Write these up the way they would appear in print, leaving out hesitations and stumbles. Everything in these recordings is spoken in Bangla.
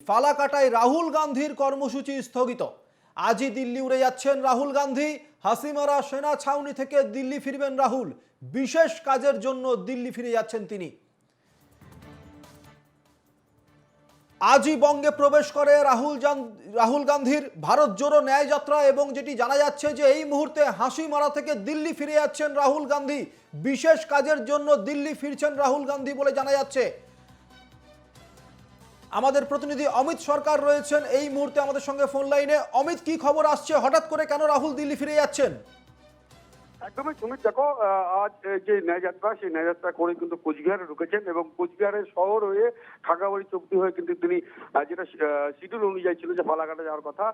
ফালাকাটায় রাহুল গান্ধীর কর্মসূচি স্থগিত। আজই দিল্লি উড়ে যাচ্ছেন রাহুল গান্ধী। হাসিমারা সেনা ছাউনি থেকে দিল্লি ফিরবেন রাহুল। বিশেষ কাজের জন্য দিল্লি ফিরে যাচ্ছেন তিনি। আজই বঙ্গে প্রবেশ করে রাহুল গান্ধীর ভারত জোড়ো ন্যায় যাত্রা, এবং যেটি জানা যাচ্ছে যে এই মুহূর্তে হাসিমারা থেকে দিল্লি ফিরে যাচ্ছেন রাহুল গান্ধী। বিশেষ কাজের জন্য দিল্লি ফিরছেন রাহুল গান্ধী বলে জানা যাচ্ছে। আমাদের প্রতিনিধি অমিত সরকার রয়েছেন এই মুহূর্তে আমাদের সঙ্গে ফোন লাইনে। অমিত, কি খবর আসছে? হঠাৎ করে কেন রাহুল দিল্লি ফিরে যাচ্ছেন? একদমই সুমিত, দেখো আজ যে ন্যায় যাত্রা, সেই ন্যায় যাত্রা করে কিন্তু কোচবিহারে ঢুকেছেন এবং কোচবিহারের শহর হয়ে খাগড়াবাড়ি চৌকি হয়ে কিন্তু তিনি যেটা শিডিউল অনুযায়ী ছিল যে ফালাকাটা যাওয়ার কথা,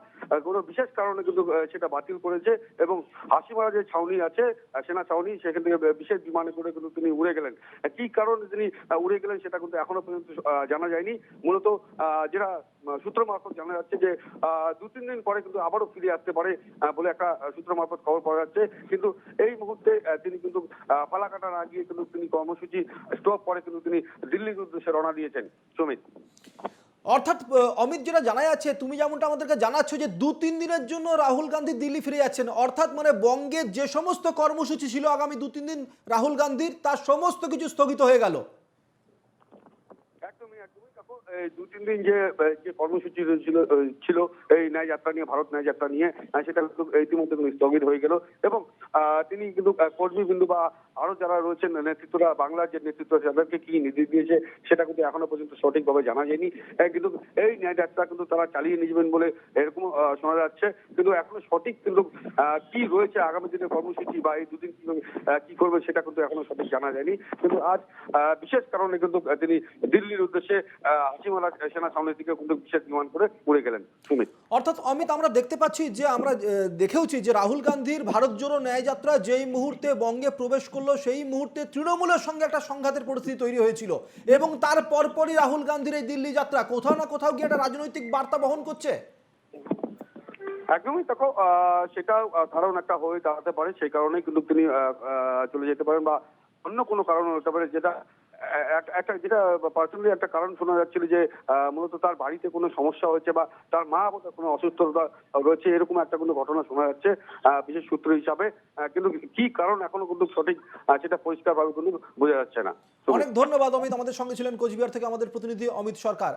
কোনো বিশেষ কারণে কিন্তু সেটা বাতিল করেছে এবং হাসিমারা যে ছাউনি আছে, সেনা ছাউনি, সেখান থেকে বিশেষ বিমানে করে কিন্তু তিনি উড়ে গেলেন। কি কারণে তিনি উড়ে গেলেন সেটা কিন্তু এখনো পর্যন্ত জানা যায়নি। মূলত যেটা সূত্র মারফত জানা যাচ্ছে যে 2-3 দিন পরে কিন্তু আবারও ফিরে আসতে পারে বলে একটা সূত্র মারফত খবর পাওয়া যাচ্ছে। কিন্তু এই মুহূর্তে তিনি কিন্তু ফালাকাটা না গিয়ে কিন্তু তিনি কর্মসূচি স্টপ করে কিন্তু তিনি দিল্লির উদ্দেশ্যে রওনা দিয়েছেন। সুমিত, অর্থাৎ অমিত, যেটা জানা যাচ্ছে, তুমি যেমনটা আমাদেরকে জানাচ্ছ যে 2-3 দিনের জন্য রাহুল গান্ধী দিল্লি ফিরে যাচ্ছেন, অর্থাৎ মানে বঙ্গে যে সমস্ত কর্মসূচি ছিল আগামী 2-3 দিন রাহুল গান্ধীর, তার সমস্ত কিছু স্থগিত হয়ে গেল। একদমই একদমই দেখো, এই 2-3 দিন যে যে কর্মসূচি ছিল এই ন্যায় যাত্রা নিয়ে, ভারত ন্যায় যাত্রা নিয়ে, সেটা কিন্তু ইতিমধ্যে কিন্তু স্থগিত হয়ে গেল এবং তিনি কিন্তু কর্মীবিন্দু বা আরো যারা রয়েছেন নেতৃত্বরা, বাংলার যে নেতৃত্ব, তাদেরকে কি নির্দেশ দিয়েছে সেটা কিন্তু এখনো পর্যন্ত সঠিকভাবে জানা যায়নি। কিন্তু এই ন্যায় যাত্রা কিন্তু তারা চালিয়ে নিয়ে যাবেন বলে এরকম শোনা যাচ্ছে। কিন্তু এখনো সঠিক কিন্তু কি রয়েছে আগামী দিনের কর্মসূচি বা এই দুদিন কি করবে সেটা কিন্তু এখনো সঠিক জানা যায়নি। কিন্তু আজ বিশেষ কারণে কিন্তু তিনি দিল্লির উদ্দেশ্যে হাসিমারা সেনা ছাউনি থেকে কিন্তু বিশেষ বিমান করে উড়ে গেলেন। সুমিত, অর্থাৎ অমিত, আমরা দেখতে পাচ্ছি যে আমরা দেখেওছি যে রাহুল গান্ধীর ভারত জোড়ো ন্যায় যাত্রা যেই মুহূর্তে বঙ্গে প্রবেশ করলো, সেই মুহূর্তে তৃণমূলের সঙ্গে একটা সংঘাতের পরিস্থিতি তৈরি হয়েছিল, এবং তার পরপরই রাহুল গান্ধীর এই দিল্লি যাত্রা কোথাও না কোথাও গিয়ে একটা রাজনৈতিক বার্তা বহন করছে। একদমই দেখো, সেটা কারণ একটা হয়ে দাঁড়াতে পারে। সেই কারণেই কিন্তু তিনি চলে যেতে পারেন বা অন্য কোনো কারণ হতে পারে, যেটা একটা যেটা পার্সোনালি একটা কারণ শোনা যাচ্ছিল যে মূলত তার বাড়িতে কোনো সমস্যা হয়েছে বা তার মা বোধহয় কোনো অসুস্থতা রয়েছে, এরকম একটা কোনো ঘটনা শোনা যাচ্ছে বিশেষ সূত্র হিসাবে। কিন্তু কি কারণ এখনো কিন্তু সঠিক সেটা পরিষ্কারভাবে কিন্তু বোঝা যাচ্ছে না। অনেক ধন্যবাদ অমিত, আমাদের সঙ্গে ছিলেন কোচবিহার থেকে আমাদের প্রতিনিধি অমিত সরকার।